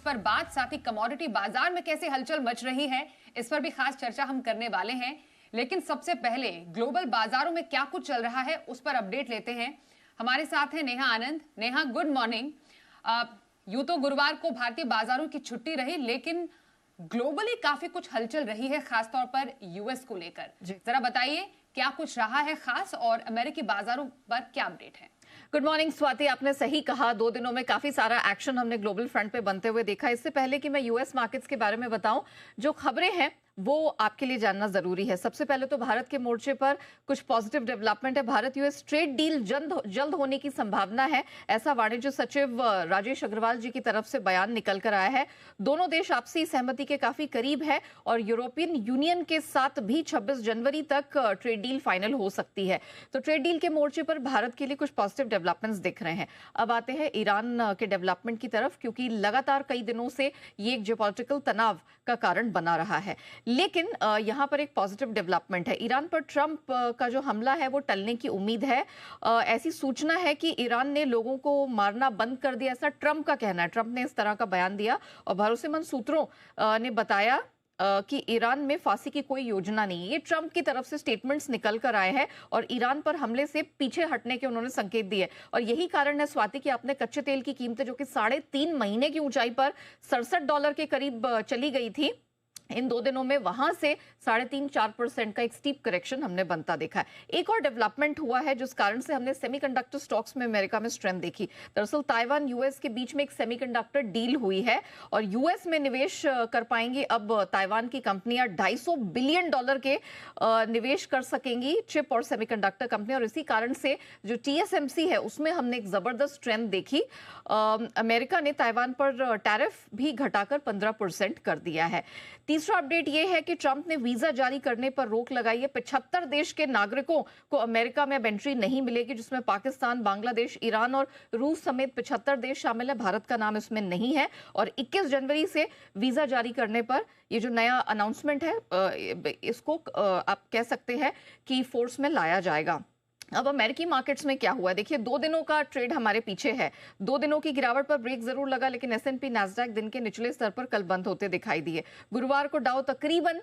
पर बात, साथ ही कमोडिटी बाजार में कैसे हलचल मच रही है इस पर भी खास चर्चा हम करने वाले हैं। लेकिन सबसे पहले ग्लोबल बाजारों में क्या कुछ चल रहा है उस पर अपडेट लेते हैं। हमारे साथ है नेहा आनंद। Neha, good morning. यूं तो गुरुवार को भारतीय बाजारों की छुट्टी रही, लेकिन ग्लोबली काफी कुछ हलचल रही है, खासतौर पर यूएस को लेकर। जरा बताइए क्या कुछ रहा है खास, और अमेरिकी बाजारों पर क्या अपडेट है। गुड मॉर्निंग स्वाति, आपने सही कहा, 2 दिनों में काफी सारा एक्शन हमने ग्लोबल फ्रंट पे बनते हुए देखा। इससे पहले कि मैं यूएस मार्केट्स के बारे में बताऊं, जो खबरें हैं वो आपके लिए जानना जरूरी है। सबसे पहले तो भारत के मोर्चे पर कुछ पॉजिटिव डेवलपमेंट है। भारत यूएस ट्रेड डील जल्द होने की संभावना है, ऐसा वाणिज्य सचिव राजेश अग्रवाल जी की तरफ से बयान निकल कर आया है। दोनों देश आपसी सहमति के काफी करीब है और यूरोपियन यूनियन के साथ भी 26 जनवरी तक ट्रेड डील फाइनल हो सकती है। तो ट्रेड डील के मोर्चे पर भारत के लिए कुछ पॉजिटिव डेवलपमेंट्स दिख रहे हैं। अब आते हैं ईरान के डेवलपमेंट की तरफ, क्योंकि लगातार कई दिनों से ये एक जियोपॉलिटिकल तनाव का कारण बना रहा है। लेकिन यहां पर एक पॉजिटिव डेवलपमेंट है। ईरान पर ट्रंप का जो हमला है वो टलने की उम्मीद है। ऐसी सूचना है कि ईरान ने लोगों को मारना बंद कर दिया, ऐसा ट्रंप का कहना है। ट्रंप ने इस तरह का बयान दिया और भरोसेमंद सूत्रों ने बताया कि ईरान में फांसी की कोई योजना नहीं है। ये ट्रंप की तरफ से स्टेटमेंट्स निकल कर आए हैं और ईरान पर हमले से पीछे हटने के उन्होंने संकेत दिए। और यही कारण है स्वाति कि आपने कच्चे तेल की कीमतें जो कि 3.5 महीने की ऊंचाई पर $67 के करीब चली गई थी, इन 2 दिनों में वहां से 3.5-4% का एक स्टीप करेक्शन हमने बनता देखा है। एक और डेवलपमेंट हुआ है जिस कारण से हमने सेमीकंडक्टर स्टॉक्स में अमेरिका में स्ट्रेंथ देखी। दरअसल ताइवान यूएस के बीच में एक सेमीकंडक्टर डील हुई है और यूएस में निवेश कर पाएंगी अब ताइवान की कंपनियां। $250 बिलियन के निवेश कर सकेंगी चिप और सेमीकंडक्टर कंपनी, और इसी कारण से जो टीएसएमसी है उसमें हमने एक जबरदस्त स्ट्रेंथ देखी। अमेरिका ने ताइवान पर टैरिफ भी घटाकर 15% कर दिया है। तीसरा अपडेट यह है कि ट्रंप ने वीजा जारी करने पर रोक लगाई है। 75 देश के नागरिकों को अमेरिका में अब एंट्री नहीं मिलेगी, जिसमें पाकिस्तान, बांग्लादेश, ईरान और रूस समेत 75 देश शामिल है। भारत का नाम इसमें नहीं है। और 21 जनवरी से वीजा जारी करने पर ये जो नया अनाउंसमेंट है, इसको आप कह सकते हैं कि फोर्स में लाया जाएगा। अब अमेरिकी मार्केट्स में क्या हुआ है, देखिए 2 दिनों का ट्रेड हमारे पीछे है। 2 दिनों की गिरावट पर ब्रेक जरूर लगा, लेकिन एसएनपी नैस्डैक दिन के निचले स्तर पर कल बंद होते दिखाई दिए। गुरुवार को डाउ तकरीबन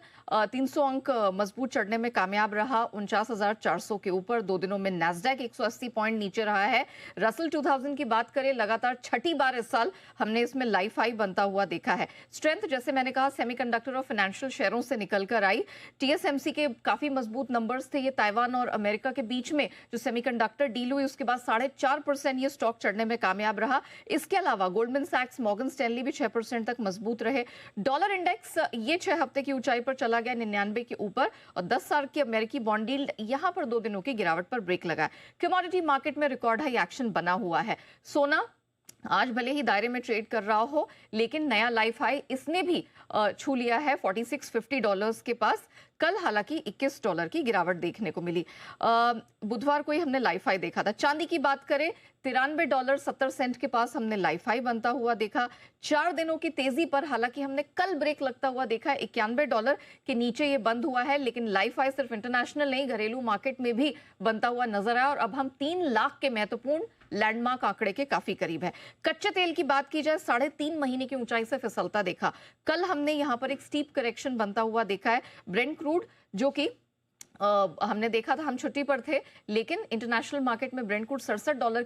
300 अंक मजबूत चढ़ने में कामयाब रहा, 49,400 के ऊपर। 2 दिनों में नैस्डैक 180 पॉइंट नीचे रहा है। रसल 2000 की बात करें, लगातार छठी बार इस साल हमने इसमें लाइफ हाई बनता हुआ देखा है। स्ट्रेंथ जैसे मैंने कहा सेमीकंडक्टर और फाइनेंशियल शेयरों से निकल कर आई। टीएसएमसी के काफी मजबूत नंबर्स थे। ये ताइवान और अमेरिका के बीच में जो सेमीकंडक्टर डील हुई उसके बाद 4.5% ये स्टॉक चढ़ने में कामयाब रहा। इसके अलावा गोल्डमैन सैक्स, मॉर्गन स्टैनली भी 6% तक मजबूत रहे। डॉलर इंडेक्स ये 6 हफ्ते की ऊंचाई पर चला गया 99 के ऊपर, और 10 साल की अमेरिकी बॉन्ड डील यहां पर 2 दिनों की गिरावट पर ब्रेक लगा। कमोडिटी मार्केट में रिकॉर्ड हाई एक्शन बना हुआ है। सोना आज भले ही दायरे में ट्रेड कर रहा हो, लेकिन नया लाइफ हाई इसने भी छू लिया है $4650 के पास। कल हालांकि $21 की गिरावट देखने को मिली। बुधवार को ही हमने लाइफ हाई देखा था। चांदी की बात करें, $93.70 के पास हमने लाइफ हाई बनता हुआ देखा। 4 दिनों की तेजी पर हालांकि हमने कल ब्रेक लगता हुआ देखा है। $91 के नीचे ये बंद हुआ है, लेकिन लाइफ हाई सिर्फ इंटरनेशनल नहीं, घरेलू मार्केट में भी बनता हुआ नजर आया। और अब हम 3 लाख के महत्वपूर्ण लैंडमार्क आंकड़े के काफी करीब है। कच्चे तेल की बात की जाए, 3.5 महीने की ऊंचाई से फिसलता देखा। कल हमने यहां पर एक स्टीप करेक्शन बनता हुआ देखा है। ब्रेंट क्रूड जो कि हमने देखा था, हम छुट्टी पर थे, लेकिन इंटरनेशनल मार्केट में ब्रेंट क्रूड $67